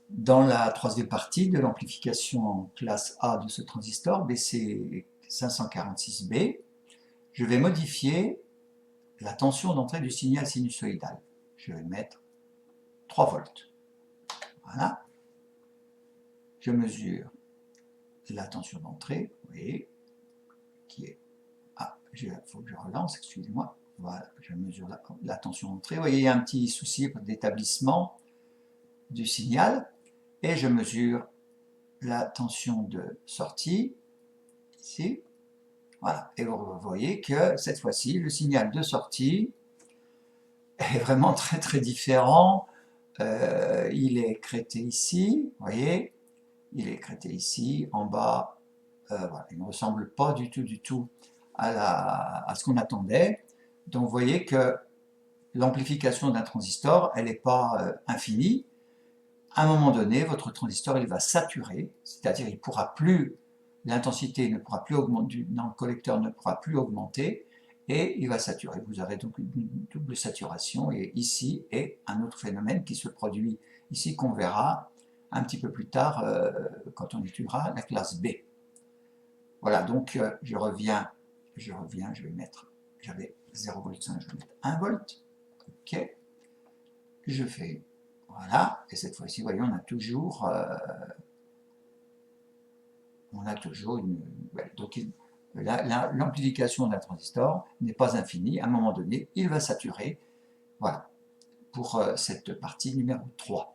Dans la troisième partie de l'amplification en classe A de ce transistor BC546B, je vais modifier la tension d'entrée du signal sinusoïdal. Je vais mettre 3 volts. Voilà. Je mesure la tension d'entrée, vous voyez, qui est... Ah, il faut que je relance, excusez-moi. Voilà, je mesure la tension d'entrée. Vous voyez, il y a un petit souci d'établissement du signal. Et je mesure la tension de sortie, ici. Voilà, et vous voyez que cette fois-ci, le signal de sortie est vraiment très très différent. Il est écrété ici, vous voyez, il est écrété ici, en bas, voilà, il ne ressemble pas du tout à ce qu'on attendait. Donc vous voyez que l'amplification d'un transistor, elle n'est pas infinie. À un moment donné, votre transistor il va saturer, c'est-à-dire il pourra plus, l'intensité ne pourra plus augmenter, dans le collecteur ne pourra plus augmenter, et il va saturer. Vous aurez donc une double saturation, et ici est un autre phénomène qui se produit ici, qu'on verra un petit peu plus tard quand on étudiera la classe B. Voilà, donc je reviens, je vais mettre, j'avais 0,5 V, je vais mettre 1 volt, ok, je fais, voilà, et cette fois-ci, vous voyez, on a toujours une... Donc l'amplification d'un transistor n'est pas infinie, à un moment donné, il va saturer. Voilà, pour cette partie numéro 3.